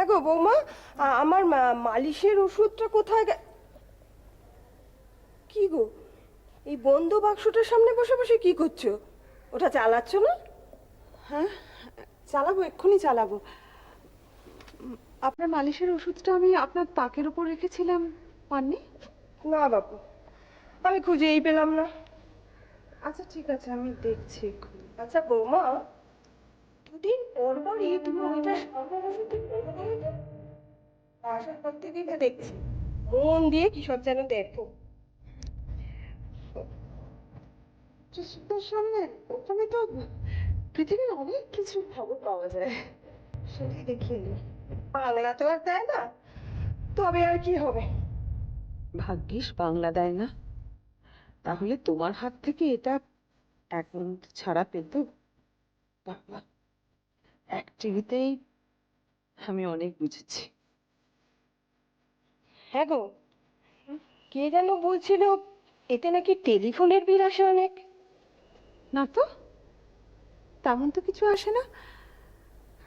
হ্যাঁ গো বৌমা, আমার মালিশের ওষুধটা কোথায় কি গো, এই বন্ধ বাক্সটার সামনে বসে বসে কি করছো? ওটা চালাচ্ছ না? হ্যাঁ, চালাবো, এক্ষুনি চালাবো। আপনার মালিশের ওষুধটা আমি আপনার তাকের উপর রেখেছিলাম, পাননি? না বাপু, আমি খুঁজেই পেলাম না। আচ্ছা ঠিক আছে, আমি দেখছি এক্ষুনি। আচ্ছা বৌমা, দুদিন পর পরই তুমি ওইটা সামনে বসে আসার পর থেকেই তো দেখছি মন দিয়ে কি সব যেন দেখো। চোখের সামনে ওখানে তো পৃথিবীর অনেক কিছু খবর পাওয়া যায়, সেটাই দেখিয়ে দিই। বাংলা তো আর দেয় না, তবে আর কি হবে। ভাগ্যিস বাংলা দেয় না, তাহলে তোমার হাত থেকে এটা এক মিনিট ছাড়া পেত। বাবা, এক টিভিতেই আমি অনেক বুঝেছি। হ্যাঁ গো, কে যেন বলছিল এতে নাকি টেলিফোনের বিল আসে অনেক। না তো, তেমন তো কিছু আসে না।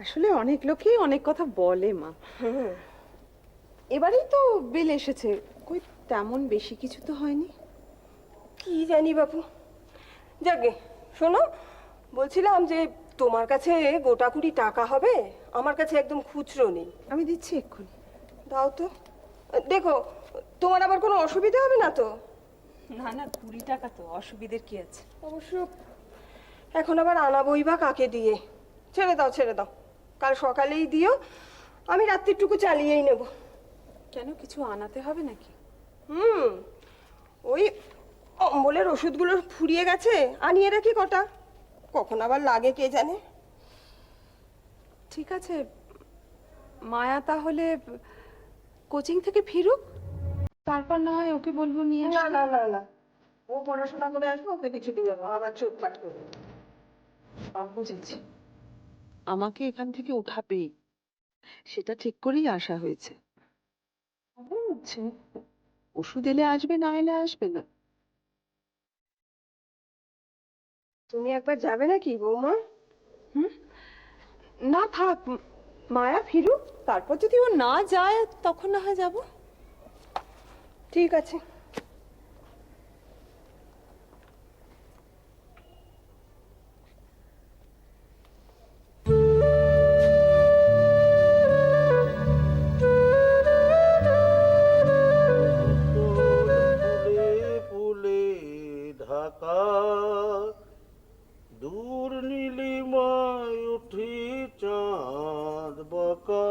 আসলে অনেক লোকই অনেক কথা বলে মা। হুম, এবারেই তো বিল এসেছে, কই তেমন বেশি কিছু তো হয়নি। কি জানি বাপু। যাকে শোনো, বলছিলাম যে তোমার কাছে গোটা কুড়ি টাকা হবে? আমার কাছে একদম খুচরো নেই। আমি দিচ্ছি এক্ষুনি। দাও তো, দেখো তোমার আবার কোনো অসুবিধা হবে না তো? না না, 20 টাকা তো, অসুবিধের কি আছে? অবশ্য এখন আবার আনাবই বা কাকে দিয়ে। ছেড়ে দাও ছেড়ে দাও, কাল সকালেই দিও, আমি রাত্রিটুকু চালিয়েই নেব। কেন, কিছু আনাতে হবে নাকি? হুম, ওই অম্বলের ওষুধগুলো ফুরিয়ে গেছে, আনিয়ে রাখি কটা, কখন আবার লাগে কে জানে। ঠিক আছে, মায়া তাহলে কোচিং থেকে ফিরুক, তারপর না হয় ওকে বলবো নিয়ে না আসতে। না না না, ও পড়াশোনা করে আসবো, ওকে কিছু দিয়ে যাবো, আবার চোখ পাট করবো। বুঝেছি, আমাকে এখান থেকে উঠাবেই, সেটা ঠিক করেই আসা হয়েছে। হচ্ছে, ওষুধ এলে আসবে, না এলে আসবে না। তুমি একবার যাবে নাকি বৌমা? হুম, না থাক, মায়া ফিরুক, তারপর যদি ও না যায় তখন না হয় যাবো। ঠিক আছে। ফুল ফুলে ফুলে ঢাকা, দূর নীলিমায় উঠে চাঁদ বাঁকা,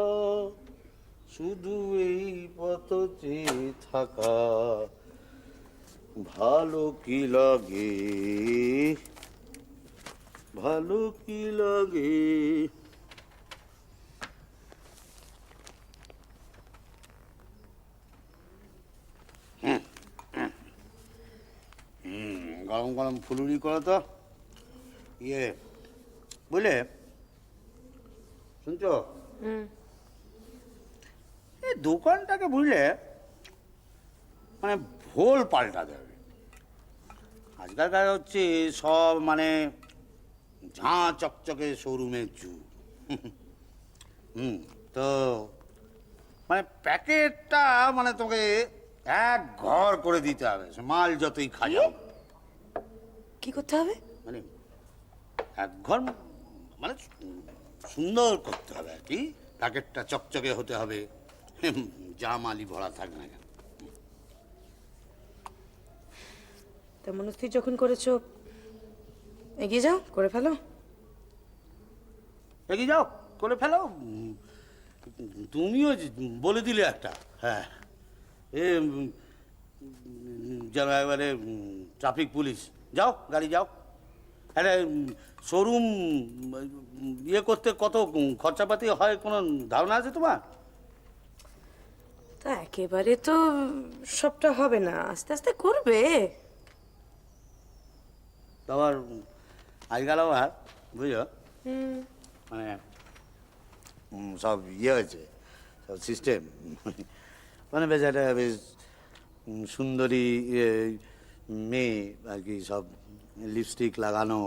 শুধু এই পথ চেয়ে থাকা, ভালো কি লাগে, ভালো কি লাগে। গরম গরম ফুলুরি করো তো, ইয়ে বুঝলে, শুনছো? এই দোকানটাকে বুঝলে মানে ভোল পাল্টাতে হবে। আজকালকার হচ্ছে সব মানে ঝাঁ চকচকে শোরুমের যুগ। তো মানে প্যাকেটটা মানে তোমাকে এক ঘর করে দিতে হবে, সে মাল যতই খাজাও। কি করতে হবে? মানে এক ঘর মানে সুন্দর করতে হবে আর কি, প্যাকেটটা চকচকে হতে হবে, যা মালি ভরা থাক না কেন। তা মনস্থির যখন করেছো, এগিয়ে যাও, করে ফেলো। এগিয়ে যাও, করে ফেলো। তুমিও বলে দিলে একটা, হ্যাঁ, এ যেন এবারে ট্রাফিক পুলিশ, যাও গাড়ি যাও। আরে শোরুম ইয়ে করতে কত খরচাপাতি হয় কোনো ধারণা আছে তোমার? তা একেবারে তো সবটা হবে না, আস্তে আস্তে করবে। তোমার আজকাল আবার বুঝো মানে সব ইয়ে হয়েছে, সব সিস্টেম, মানে বেশ একটা বেশ সুন্দরী মেয়ে আর কি, সব লিপস্টিক লাগানো,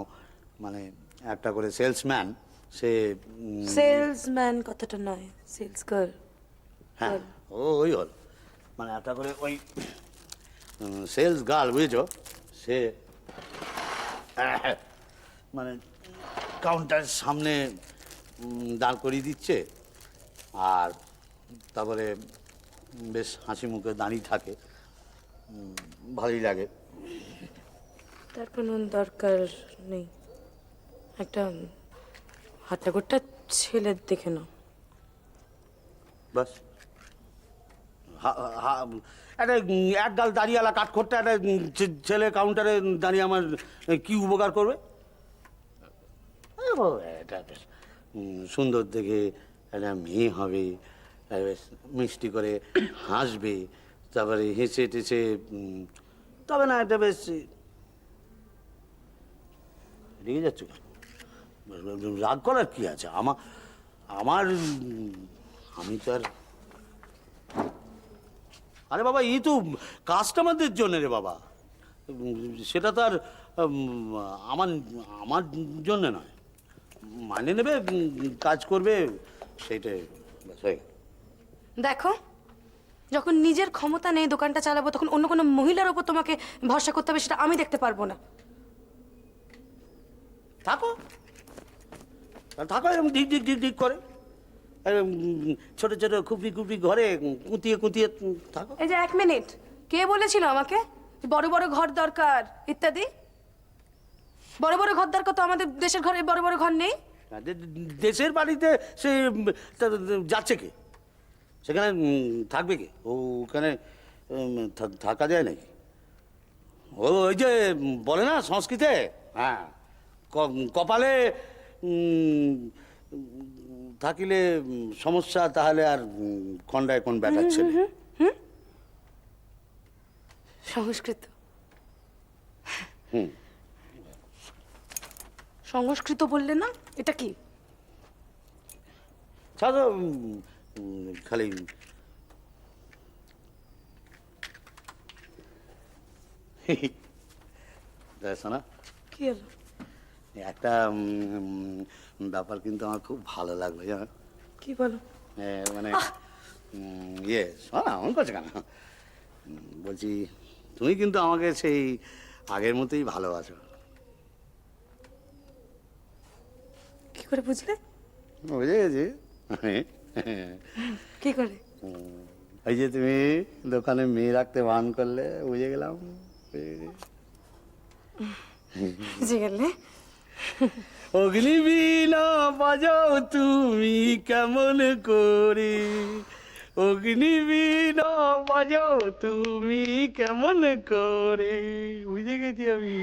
মানে একটা করে সেলসম্যান সে সেলসম্যান কথাটা নয়, সেলস গার্ল। হ্যাঁ ওই হল, মানে একটা করে ওই সেলস গার্ল, বুঝেছো, সে মানে কাউন্টারের সামনে দাঁড় করিয়ে দিচ্ছে, আর তারপরে বেশ হাসি মুখে দাঁড়িয়ে থাকে, ভালোই লাগে। তার কোনো দরকার নেই, একটা হাট্টাগোট্টা ছেলে দেখে নাও। বাস একটা এক গাল দাঁড়িয়েলা কাঠখোট্টা একটা ছেলে কাউন্টারে দাঁড়িয়ে আমার কি উপকার করবে? এটা বেশ সুন্দর দেখে একটা মেয়ে হবে, বেশ মিষ্টি করে হাসবে, তারপরে হেসে টেসে, তবে না এটা বেশ রেগে যাচ্ছ কেন? রাগ করার কি আছে? আমার আমি তো আর, আরে বাবা এই তো কাস্টমারদের জন্য রে বাবা, সেটা তো আর আমার আমার জন্য নয়। মানে নেবে, কাজ করবে, সেইটাই ব্যাস হয়ে গেল। দেখো, যখন নিজের ক্ষমতা নেই দোকানটা চালাবো, তখন অন্য কোনো মহিলার ওপর তোমাকে ভরসা করতে হবে সেটা আমি দেখতে পারবো না। থাকো থাকো এরকম ঢিক ঢিক ঢিক ঢিক করে, ছোট ছোট খুপড়ি খুপড়ি ঘরে কুঁতিয়ে কুঁতিয়ে থাকো। এই যে 1 মিনিট, কে বলেছিল আমাকে বড় বড় ঘর দরকার ইত্যাদি? বড় বড় ঘর দরকার তো আমাদের দেশের ঘরে বড় বড় ঘর নেই। দেশের বাড়িতে সে যাচ্ছে কে? সেখানে থাকবে কে? ওখানে থাকা যায় নাকি? ওই যে বলে না সংস্কৃতে, হ্যাঁ, কপালে থাকিলে সমস্যা, তাহলে আর খন্ডায় কোন ব্যাটার ছেলে। সংস্কৃত, হুম, সংস্কৃত বললে না, এটা কি? ছাড়ো, খালি শোনা, কি হলো? একটা ব্যাপার কিন্তু আমার খুব ভালো লাগলো, জানো? কি বলো? মানে ইয়ে শোনা, এমন করছে কেন? বলছি তুমি কিন্তু আমাকে সেই আগের মতোই ভালোবাসো। কি করে বুঝলে? বুঝে গেছি। কি করে? এই যে তুমি দোকানে মেয়ে রাখতে বান করলে, বুঝে গেলাম। বুঝে গেলে? অগ্নিবীণা বাজাও তুমি কেমন করে, অগ্নিবীণা বাজাও তুমি কেমন করে, বুঝে গেছি আমি।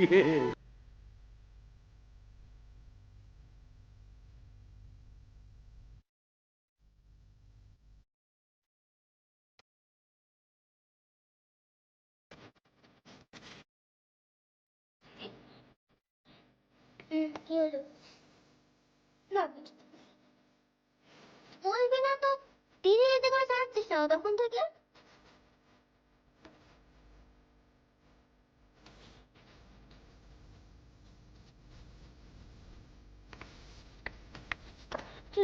কি হলো? না বলবি না তো, ধীরে ধীরে করে চালাচ্ছিস না তখন থেকে।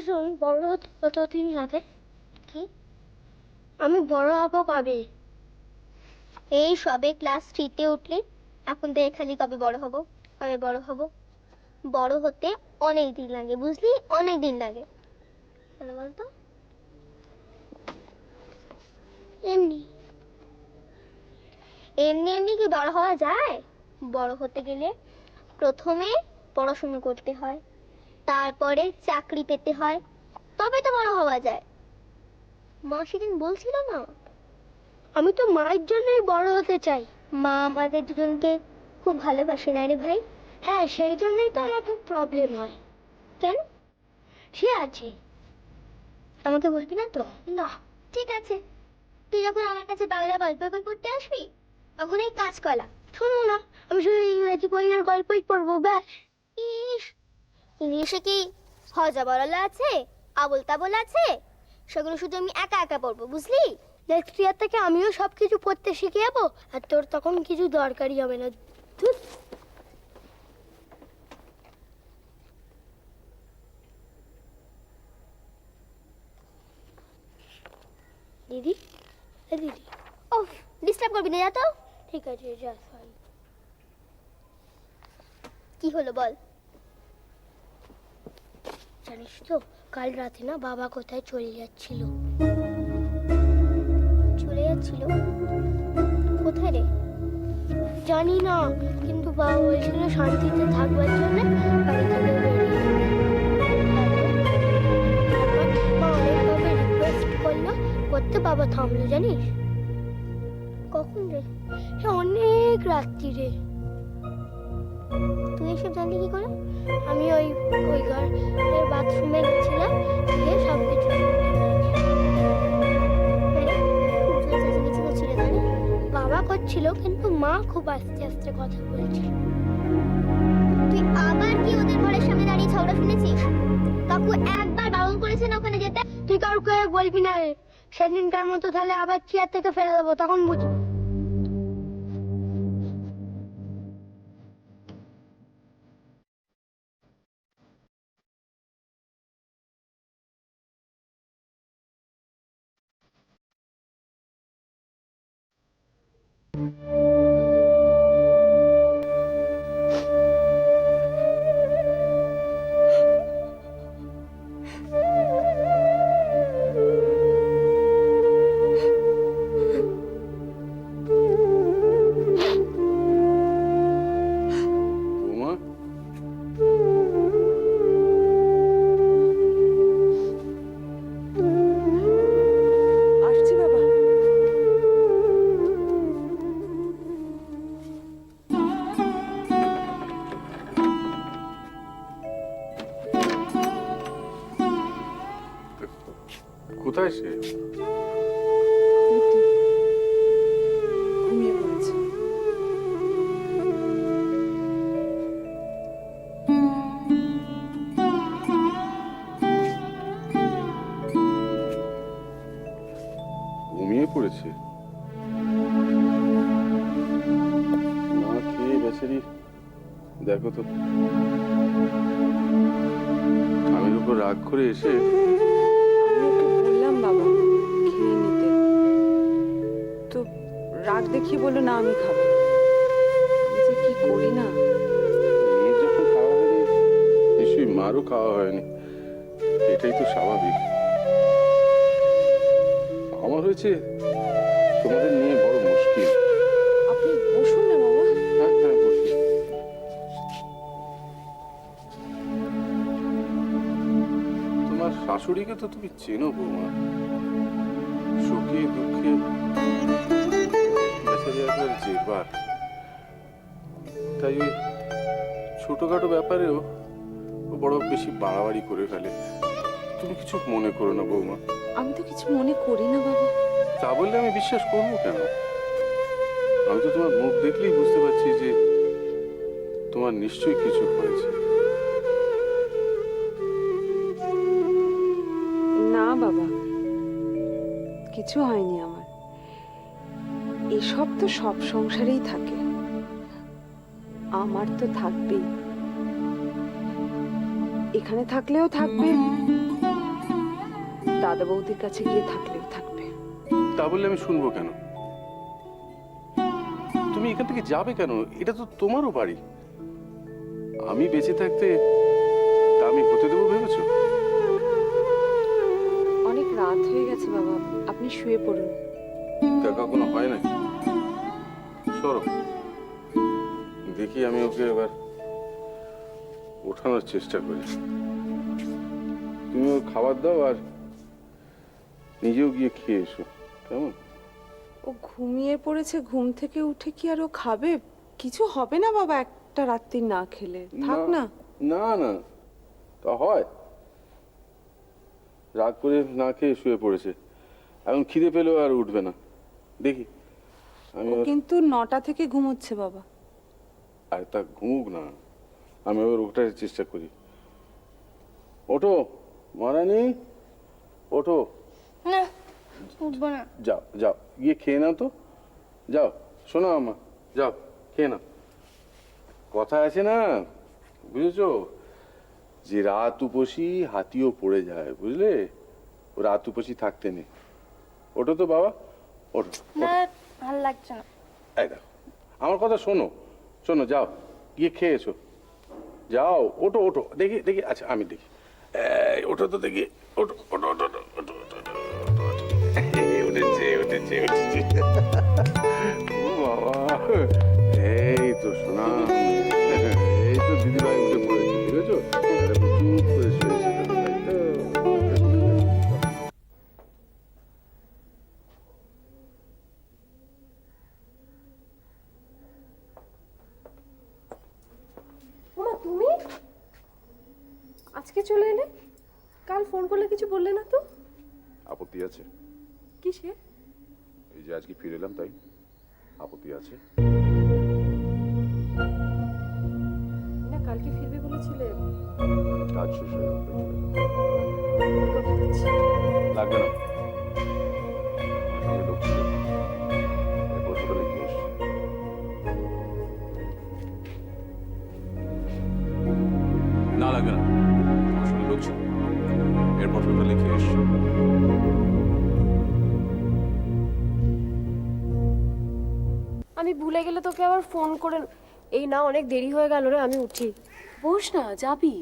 শোন, বড় হতে কতদিন লাগে? কি? আমি বড় হবো কবে? এই সবে ক্লাস 3-তে উঠলি, এখন থেকে খালি কবে বড় হব, কবে বড় হব। বড় হতে অনেক দিন লাগে, বুঝলি, অনেক দিন লাগে। কেন বলতো? এমনি এমনি এমনি কি বড় হওয়া যায়? বড় হতে গেলে প্রথমে পড়াশোনা করতে হয়, তারপরে চাকরি পেতে হয়, তবে তো বড় হওয়া যায়। মা সেদিন বলছিল না, আমি তো মায়ের জন্যই বড় হতে চাই। মা আমাদের দুজনকে খুব ভালোবাসে না রে ভাই? হ্যাঁ, সেই জন্যই তো আমার খুব প্রবলেম হয়। কেন? সে আছে, আমাকে বলবি না তো? না, ঠিক আছে। তুই যখন আমার কাছে বাংলা গল্প বই পড়তে আসবি, তখন এই কাজ কলা শোনো না, আমি শুধু ইংরেজি বই আর গল্পই পড়বো, ব্যাস। ইস, ইংলিশে কি হজা বলা আছে, আবল তাবল আছে? সেগুলো শুধু আমি একা একা পড়বো, বুঝলি? নেক্সট ইয়ার থেকে আমিও সবকিছু পড়তে শিখে যাবো, আর তোর তখন কিছু দরকারই হবে না। ধুৎ। করবি না, যা তো। ঠিক আছে, যা। কি হলো বল। জানিস তো কাল রাতে না বাবা কোথায় চলে যাচ্ছিল। কোথায় রে জানি না, কিন্তু বাবা বলছিল শান্তিতে থাকবার জন্য বাড়ি থেকে বেরিয়ে যাবে। তারপর মা অনেকভাবে রিকোয়েস্ট করলো, করতে বাবা থামলো জানিস। কখন রে? অনেক রাত্রিরে। তুই এসব জানলি কি করে? আমি ওই ঘরের বাথরুমে গেছিলাম, গিয়ে সব কিছু বাবা করছিল, কিন্তু মা খুব আস্তে আস্তে কথা বলছিল। তুই আবার কি ওদের ঘরের সামনে দাঁড়িয়ে ঝগড়া শুনেছিস? কাকু একবার বারণ করেছে না ওখানে যেতে। তুই কাউকে বলবি না রে, সেদিনকার মতো তাহলে আবার চেয়ার থেকে ফেলে দেবো, তখন বুঝবি। বৌমা, আসছি বাবা। কোথায় সে? ঘুমিয়ে পড়েছে। ঘুমিয়ে পড়েছে? না খেয়ে বেচারি, দেখো তো স্বামীর উপর রাগ করে এসে আমি ওকে বললাম বাবা খেয়ে নিতে, তো রাগ দেখিয়ে বললো না আমি খাবো না। আমি যে কি করি না। মেয়ের যখন খাওয়া হয়নি, নিশ্চয়ই মারও খাওয়া হয়নি, এটাই তো স্বাভাবিক। আমার হয়েছে তোমাদের নিয়ে বড় মুশকিল। আপনি বসুন না বাবা। হ্যাঁ হ্যাঁ, বসি। তোমার শাশুড়িকে তো তুমি চেনো বৌমা, সুখে দুঃখে বেচারি একবার জেরবার। তাই ওই ছোটখাটো ব্যাপারেও ও বড় বেশি বাড়াবাড়ি করে ফেলে। তুমি কিছু মনে করো না বৌমা। আমি তো কিছু মনে করি না বাবা। তা বললে আমি বিশ্বাস করবো কেন? আমি তো তোমার মুখ দেখলেই বুঝতে পারছি যে তোমার নিশ্চয়ই কিছু হয়েছে। না বাবা, কিছু হয়নি আমার। এসব তো সব সংসারেই থাকে, আমার তো থাকবেই। এখানে থাকলেও থাকবে, দাদা বৌদির কাছে গিয়ে থাকলেও থাকবে। তা বললে আমি শুনবো কেন? তুমি এখান থেকে যাবে কেন? এটা তো তোমারও বাড়ি। আমি বেঁচে থাকতে তা আমি হতে দেবো ভেবেছো? অনেক রাত হয়ে গেছে বাবা, আপনি শুয়ে পড়ুন। তা কখনো হয় নাকি? সরো, দেখি আমি ওকে এবার ওঠানোর চেষ্টা করি। তুমি ওর খাবার দাও আর নিজেও গিয়ে খেয়ে এসো, কেমন? ও ঘুমিয়ে পড়েছে, ঘুম থেকে উঠে কি আর ও খাবে? কিছু হবে না বাবা একটা রাত্রি না খেলে, থাক না। না না, তা হয়? রাগ করে না খেয়ে শুয়ে পড়েছে, এখন খিদে পেলেও আর উঠবে না। দেখি আমি ও কিন্তু 9টা থেকে ঘুমোচ্ছে বাবা। আর তা ঘুমুক না, আমি আবার ওঠার চেষ্টা করি। ওঠো মহারানী, ওঠো। না, উঠবো না। যাও যাও, গিয়ে খেয়ে নাও তো, যাও। শোনো আমা, যাও খেয়ে নাও। কথা আছে না, বুঝেছো? যে রাত উপসী হাতিও পড়ে যায়, বুঝলে? ও রাত উপসী থাকতে নেই। ওঠো তো বাবা, ওঠো না ভালো লাগছে না। এই দেখো আমার কথা শোনো, শোনো, যাও গিয়ে খেয়ে এসো, যাও, ওঠো ওঠো, দেখি দেখি, আচ্ছা আমি দেখি, এই ওঠো তো দেখি, ওঠো ওঠো ওঠো ওঠো ওঠো ওঠো, ওঠো, এই, উঠেছে উঠেছে উঠেছে। ও বাবা, এই তো শোনা, এই তো দিদিভাই উঠে পড়েছে, দেখেছো? এরকম চুপ করে শুয়েছে, তাই তো? ওমা তুমি আজকে চলে এলে? কাল ফোন করলে কিছু বললে না তো? আপত্তি আছে? কিসে? এই যে আজকে ফিরে এলাম তাই আপত্তি আছে? না কালকে ফিরবে বলেছিলে। কাজ শেষ হয়ে গেল, কবে যাচ্ছি? লাগবে না, আমার সঙ্গে লোক ছিল, এরপর হোটেলে গিয়ে এসছি। না লাগবে না, আমার সঙ্গে লোক ছিল, এরপর হোটেলে গিয়ে এসছি। আমি ভুলে গেলে তোকে আবার ফোন করে। এই না, অনেক দেরি হয়ে গেল রে, আমি উঠি। বস না, যাবি?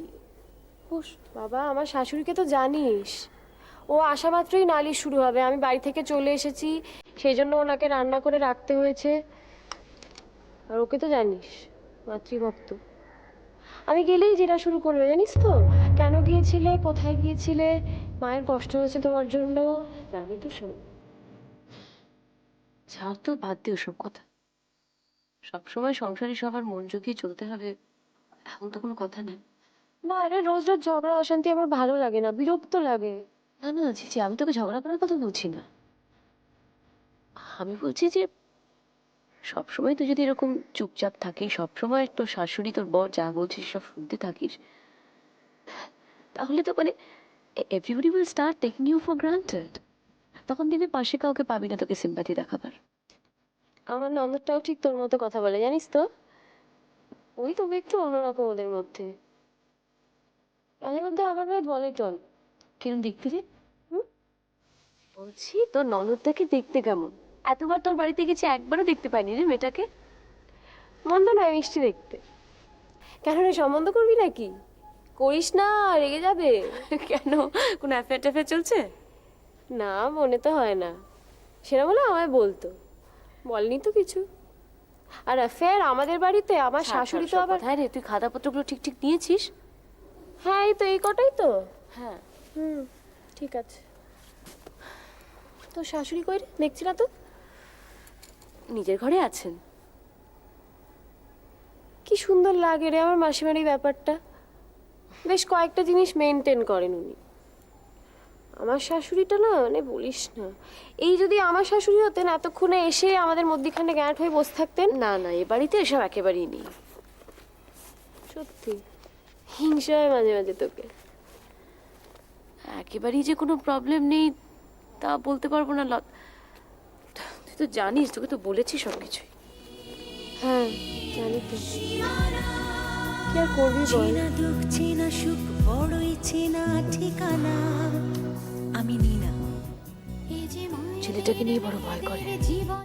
বস। বাবা, আমার শাশুড়িকে তো জানিস, ও আসা মাত্রই নালিশ শুরু হবে। আমি বাড়ি থেকে চলে এসেছি, সেই জন্য ওনাকে রান্না করে রাখতে হয়েছে। আর ওকে তো জানিস, মাতৃভক্ত। আমি গেলেই যেটা শুরু করবে, জানিস তো? কেন গিয়েছিলে, কোথায় গিয়েছিলে, মায়ের কষ্ট হয়েছে তোমার জন্য, জানি তো শোন। ছাড় তো, বাদ দে ওসব কথা। সবসময় সংসারী সবার মন জুগিয়ে চলতে হবে এমন তো কোনো কথা নেই। না, আরে রোজ রোজ ঝগড়া অশান্তি আমার ভালো লাগে না, বিরক্ত লাগে। না না ছি, আমি তোকে ঝগড়া করার কথা বলছি না। আমি বলছি যে সবসময় তুই যদি এরকম চুপচাপ থাকিস, সবসময় তোর শাশুড়ি তোর বর যা বলছিস সব শুনতে থাকিস, তাহলে তো মানে everybody will start taking you for granted. তখন দিনে পাশে কাউকে পাবি না তোকে সিম্প্যাথি দেখাবার। আমার ননদটাও ঠিক তোর মতো কথা বলে, জানিস তো? ওই তবে একটু অন্যরকম ওদের মধ্যে। মাঝে মধ্যে আমার ভাই বলে চল। কিরম দেখতে রে? বলছি তোর ননদটাকে দেখতে কেমন? এতবার তোর বাড়িতে গেছি, একবারও দেখতে পাইনি রে মেয়েটাকে। মন্দ নয়, মিষ্টি দেখতে। কেন রে, সম্বন্ধ করবি নাকি? করিস না, রেগে যাবে। কেন, কোনো অ্যাফেয়ার ট্যাফেয়ার চলছে? না, মনে তো হয় না। সেটা বলে আমায় বলতো, বলনি তো কিছু। আর অ্যাফেয়ার আমাদের বাড়িতে? আমার শাশুড়ি তো আবার। কোথায় রে, তুই খাতাপত্রগুলো ঠিক ঠিক নিয়েছিস? হ্যাঁ, এই তো, এই কটাই তো। হ্যাঁ। ঠিক আছে। তো শাশুড়ি কই রে, দেখছি না তো। নিজের ঘরে আছেন। কি সুন্দর লাগে রে আমার মাসিমার এই ব্যাপারটা। বেশ কয়েকটা জিনিস মেনটেন করেন উনি। আমার শাশুড়িটা না, মানে বলিস না। এই যদি আমার শাশুড়ি হতেন, এতক্ষণে এসে আমাদের মধ্যিখানে গ্যাঁট হয়ে বসে থাকতেন। না না, এ বাড়িতে এসব একেবারেই নেই। সত্যি হিংসা হয় মাঝে মাঝে তোকে। একেবারেই যে কোনো প্রবলেম নেই তা বলতে পারবো না। তুই তো জানিস, তোকে তো বলেছি সবকিছুই। হ্যাঁ জানি তো, কি আর করবি বল। চেনা দুঃখ চেনা সুখ বড়ই চেনা ঠিকানা। আমি নিনা, ছেলেটাকে নিয়ে বড় ভয় করে। জীবন